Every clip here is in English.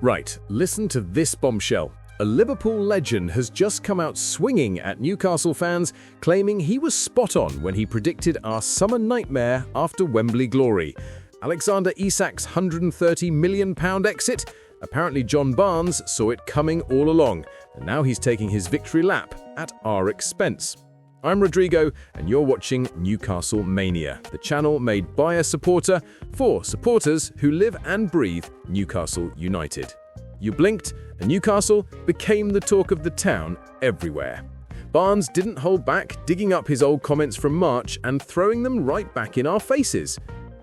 Right, listen to this bombshell. A Liverpool legend has just come out swinging at Newcastle fans, claiming he was spot on when he predicted our summer nightmare after Wembley glory. Alexander Isak's £130 million exit? Apparently John Barnes saw it coming all along, and now he's taking his victory lap at our expense. I'm Rodrigo, and you're watching Newcastle Mania, the channel made by a supporter for supporters who live and breathe Newcastle United. You blinked, and Newcastle became the talk of the town everywhere. Barnes didn't hold back, digging up his old comments from March and throwing them right back in our faces.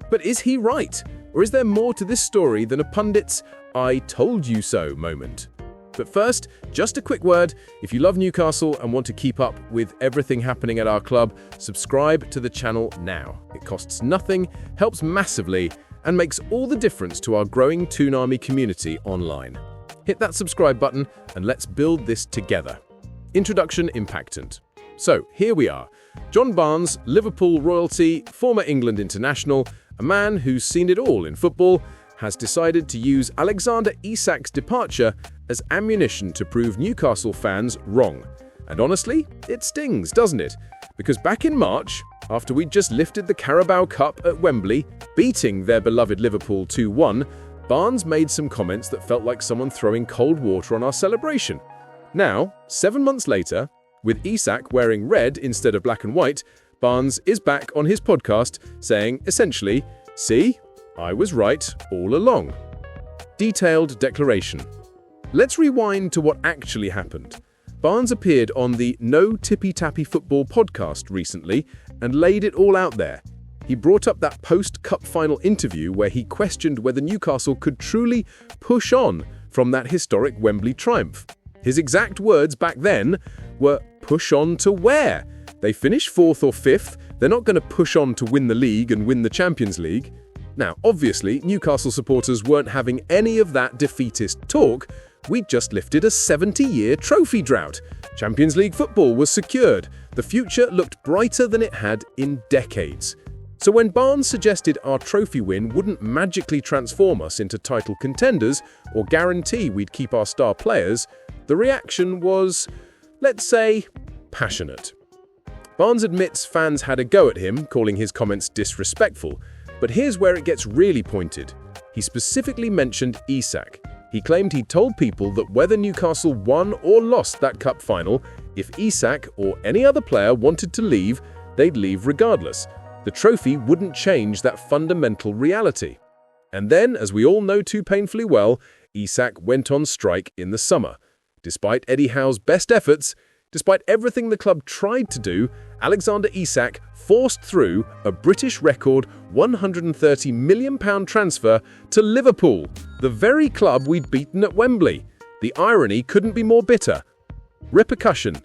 But is he right? Or is there more to this story than a pundit's "I told you so" moment? But first, just a quick word. If you love Newcastle and want to keep up with everything happening at our club, subscribe to the channel now. It costs nothing, helps massively, and makes all the difference to our growing Toon Army community online. Hit that subscribe button and let's build this together. Introduction impactant. So, here we are. John Barnes, Liverpool royalty, former England international, a man who's seen it all in football, has decided to use Alexander Isak's departure as ammunition to prove Newcastle fans wrong. And honestly, it stings, doesn't it? Because back in March, after we'd just lifted the Carabao Cup at Wembley, beating their beloved Liverpool 2-1, Barnes made some comments that felt like someone throwing cold water on our celebration. Now, 7 months later, with Isak wearing red instead of black and white, Barnes is back on his podcast saying, essentially, "See, I was right all along." Detailed declaration. Let's rewind to what actually happened. Barnes appeared on the No Tippy Tappy Football podcast recently and laid it all out there. He brought up that post-Cup final interview where he questioned whether Newcastle could truly push on from that historic Wembley triumph. His exact words back then were, "Push on to where? They finish 4th or 5th, they're not going to push on to win the league and win the Champions League." Now, obviously, Newcastle supporters weren't having any of that defeatist talk. We'd just lifted a 70-year trophy drought. Champions League football was secured. The future looked brighter than it had in decades. So when Barnes suggested our trophy win wouldn't magically transform us into title contenders or guarantee we'd keep our star players, the reaction was, let's say, passionate. Barnes admits fans had a go at him, calling his comments disrespectful. But here's where it gets really pointed. He specifically mentioned Isak. He claimed he'd told people that whether Newcastle won or lost that cup final, if Isak or any other player wanted to leave, they'd leave regardless. The trophy wouldn't change that fundamental reality. And then, as we all know too painfully well, Isak went on strike in the summer. Despite Eddie Howe's best efforts, despite everything the club tried to do, Alexander Isak forced through a British record £130 million transfer to Liverpool, the very club we'd beaten at Wembley. The irony couldn't be more bitter. Repercussion.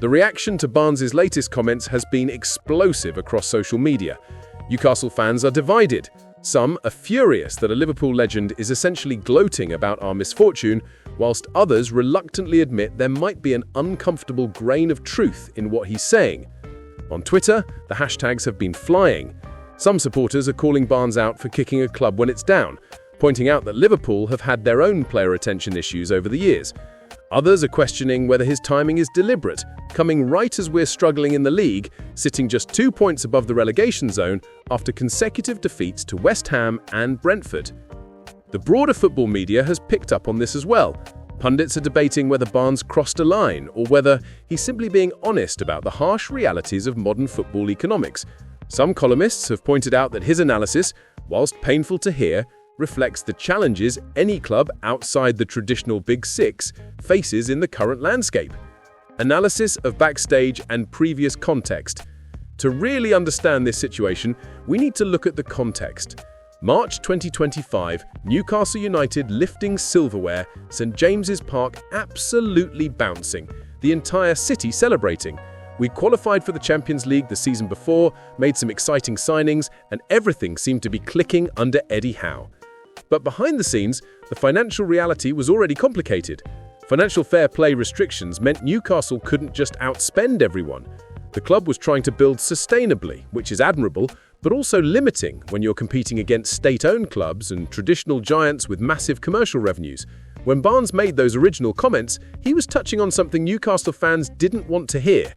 The reaction to Barnes' latest comments has been explosive across social media. Newcastle fans are divided. Some are furious that a Liverpool legend is essentially gloating about our misfortune, whilst others reluctantly admit there might be an uncomfortable grain of truth in what he's saying. On Twitter, the hashtags have been flying. Some supporters are calling Barnes out for kicking a club when it's down, pointing out that Liverpool have had their own player retention issues over the years. Others are questioning whether his timing is deliberate, coming right as we're struggling in the league, sitting just 2 points above the relegation zone after consecutive defeats to West Ham and Brentford. The broader football media has picked up on this as well. Pundits are debating whether Barnes crossed a line or whether he's simply being honest about the harsh realities of modern football economics. Some columnists have pointed out that his analysis, whilst painful to hear, reflects the challenges any club outside the traditional Big Six faces in the current landscape. Analysis of backstage and previous context. To really understand this situation, we need to look at the context. March 2025, Newcastle United lifting silverware, St James's Park absolutely bouncing, the entire city celebrating. We qualified for the Champions League the season before, made some exciting signings, and everything seemed to be clicking under Eddie Howe. But behind the scenes, the financial reality was already complicated. Financial fair play restrictions meant Newcastle couldn't just outspend everyone. The club was trying to build sustainably, which is admirable, but also limiting when you're competing against state-owned clubs and traditional giants with massive commercial revenues. When Barnes made those original comments, he was touching on something Newcastle fans didn't want to hear,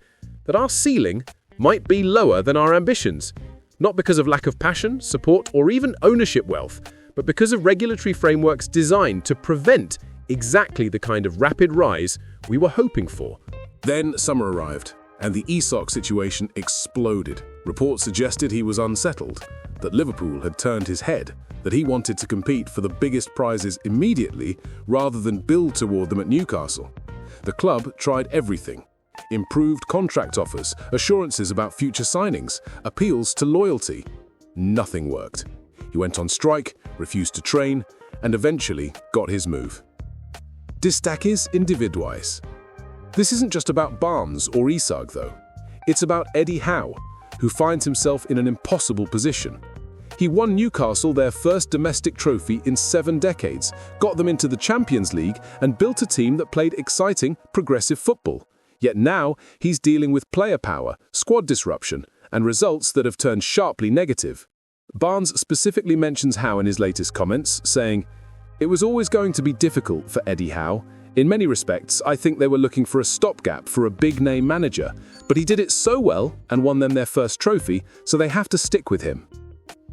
that our ceiling might be lower than our ambitions, not because of lack of passion, support, or even ownership wealth, but because of regulatory frameworks designed to prevent exactly the kind of rapid rise we were hoping for. Then summer arrived, and the Isak situation exploded. Reports suggested he was unsettled, that Liverpool had turned his head, that he wanted to compete for the biggest prizes immediately rather than build toward them at Newcastle. The club tried everything. Improved contract offers, assurances about future signings, appeals to loyalty. Nothing worked. He went on strike, refused to train, and eventually got his move. Destaques individuais. This isn't just about Barnes or Isak, though. It's about Eddie Howe, who finds himself in an impossible position. He won Newcastle their first domestic trophy in 7 decades, got them into the Champions League, and built a team that played exciting, progressive football. Yet now, he's dealing with player power, squad disruption, and results that have turned sharply negative. Barnes specifically mentions Howe in his latest comments, saying, "It was always going to be difficult for Eddie Howe. In many respects, I think they were looking for a stopgap for a big-name manager, but he did it so well and won them their first trophy, so they have to stick with him."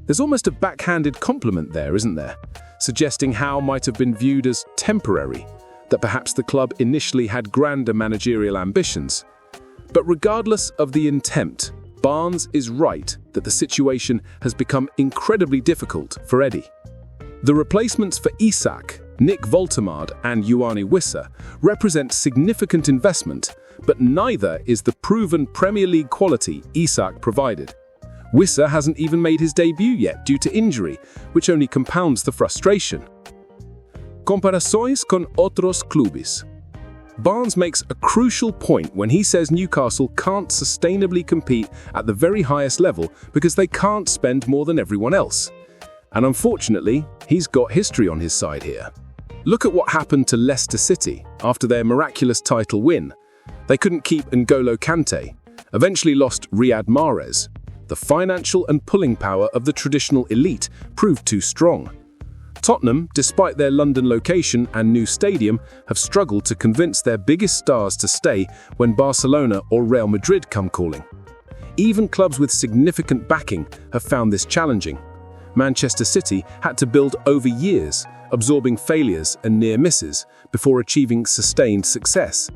There's almost a backhanded compliment there, isn't there? Suggesting Howe might have been viewed as temporary, that perhaps the club initially had grander managerial ambitions. But regardless of the intent, Barnes is right that the situation has become incredibly difficult for Eddie. The replacements for Isak, Nick Woltemade and Ioane Wissa represent significant investment, but neither is the proven Premier League quality Isak provided. Wissa hasn't even made his debut yet due to injury, which only compounds the frustration. Comparações con outros clubes. Barnes makes a crucial point when he says Newcastle can't sustainably compete at the very highest level because they can't spend more than everyone else. And unfortunately, he's got history on his side here. Look at what happened to Leicester City after their miraculous title win. They couldn't keep N'Golo Kante, eventually lost Riyad Mahrez. The financial and pulling power of the traditional elite proved too strong. Tottenham, despite their London location and new stadium, have struggled to convince their biggest stars to stay when Barcelona or Real Madrid come calling. Even clubs with significant backing have found this challenging. Manchester City had to build over years, absorbing failures and near misses before achieving sustained success.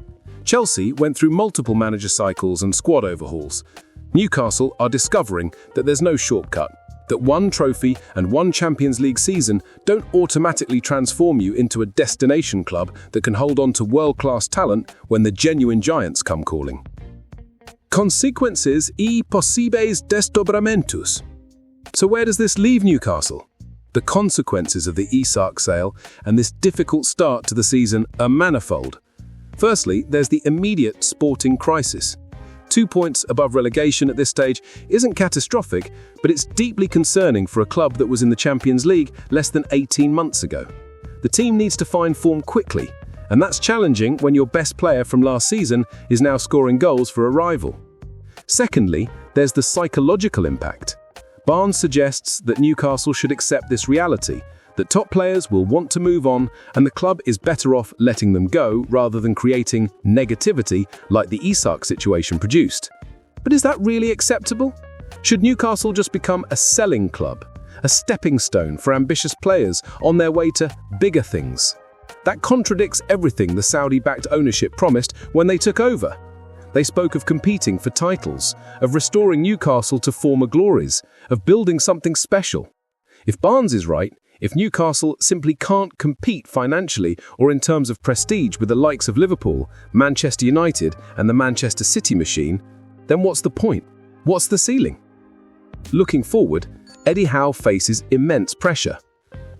Chelsea went through multiple manager cycles and squad overhauls. Newcastle are discovering that there's no shortcut, that one trophy and one Champions League season don't automatically transform you into a destination club that can hold on to world-class talent when the genuine giants come calling. Consequences e possíveis desdobramentos. So where does this leave Newcastle? The consequences of the Isak sale and this difficult start to the season are manifold. Firstly, there's the immediate sporting crisis. 2 points above relegation at this stage isn't catastrophic, but it's deeply concerning for a club that was in the Champions League less than 18 months ago. The team needs to find form quickly, and that's challenging when your best player from last season is now scoring goals for a rival. Secondly, there's the psychological impact. Barnes suggests that Newcastle should accept this reality, that top players will want to move on and the club is better off letting them go rather than creating negativity like the Isak situation produced. But is that really acceptable? Should Newcastle just become a selling club, a stepping stone for ambitious players on their way to bigger things? That contradicts everything the Saudi-backed ownership promised when they took over. They spoke of competing for titles, of restoring Newcastle to former glories, of building something special. If Barnes is right, if Newcastle simply can't compete financially or in terms of prestige with the likes of Liverpool, Manchester United and the Manchester City machine, then what's the point? What's the ceiling? Looking forward, Eddie Howe faces immense pressure.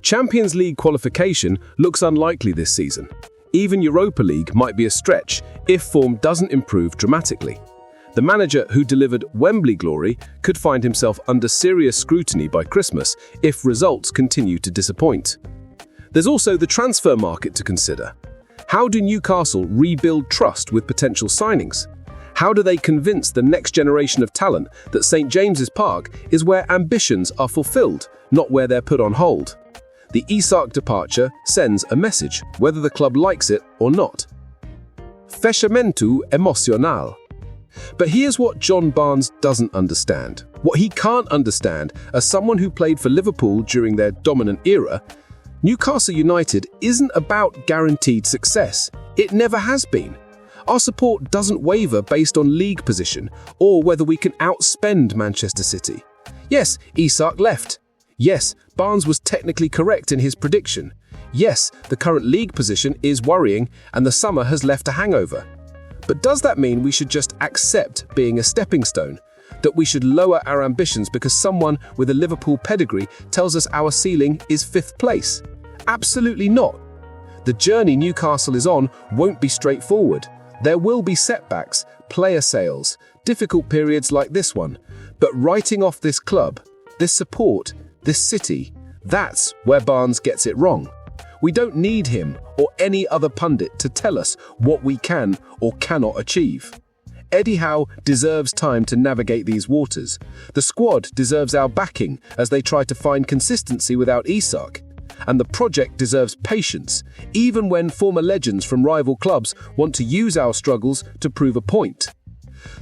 Champions League qualification looks unlikely this season. Even Europa League might be a stretch if form doesn't improve dramatically. The manager who delivered Wembley glory could find himself under serious scrutiny by Christmas if results continue to disappoint. There's also the transfer market to consider. How do Newcastle rebuild trust with potential signings? How do they convince the next generation of talent that St. James's Park is where ambitions are fulfilled, not where they're put on hold? The Isak departure sends a message, whether the club likes it or not. Fechamento emocional. But here's what John Barnes doesn't understand. What he can't understand, as someone who played for Liverpool during their dominant era, Newcastle United isn't about guaranteed success. It never has been. Our support doesn't waver based on league position or whether we can outspend Manchester City. Yes, Isak left. Yes, Barnes was technically correct in his prediction. Yes, the current league position is worrying and the summer has left a hangover. But does that mean we should just accept being a stepping stone? That we should lower our ambitions because someone with a Liverpool pedigree tells us our ceiling is 5th place? Absolutely not. The journey Newcastle is on won't be straightforward. There will be setbacks, player sales, difficult periods like this one. But writing off this club, this support, this city, that's where Barnes gets it wrong. We don't need him or any other pundit to tell us what we can or cannot achieve. Eddie Howe deserves time to navigate these waters. The squad deserves our backing as they try to find consistency without Isak. And the project deserves patience, even when former legends from rival clubs want to use our struggles to prove a point.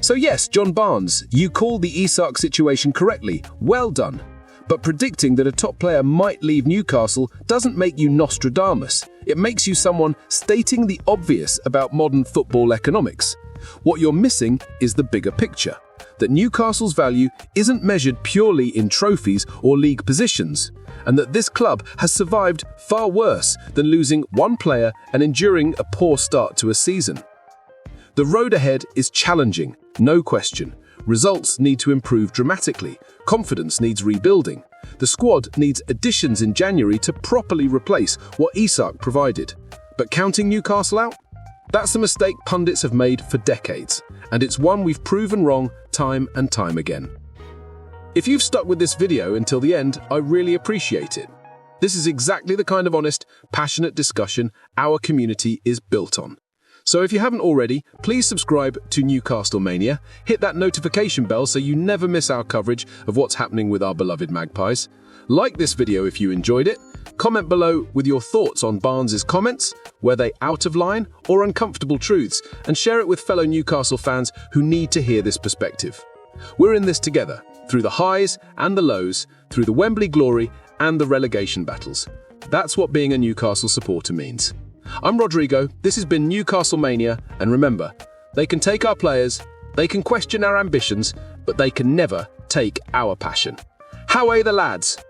So yes, John Barnes, you called the Isak situation correctly. Well done. But predicting that a top player might leave Newcastle doesn't make you Nostradamus. It makes you someone stating the obvious about modern football economics. What you're missing is the bigger picture, that Newcastle's value isn't measured purely in trophies or league positions, and that this club has survived far worse than losing one player and enduring a poor start to a season. The road ahead is challenging, no question. Results need to improve dramatically. Confidence needs rebuilding. The squad needs additions in January to properly replace what Isak provided. But counting Newcastle out? That's a mistake pundits have made for decades, and it's one we've proven wrong time and time again. If you've stuck with this video until the end, I really appreciate it. This is exactly the kind of honest, passionate discussion our community is built on. So if you haven't already, please subscribe to Newcastle Mania, hit that notification bell so you never miss our coverage of what's happening with our beloved Magpies. Like this video if you enjoyed it, comment below with your thoughts on Barnes's comments, were they out of line or uncomfortable truths, and share it with fellow Newcastle fans who need to hear this perspective. We're in this together, through the highs and the lows, through the Wembley glory and the relegation battles. That's what being a Newcastle supporter means. I'm Rodrigo, this has been Newcastle Mania, and remember, they can take our players, they can question our ambitions, but they can never take our passion. How are the lads?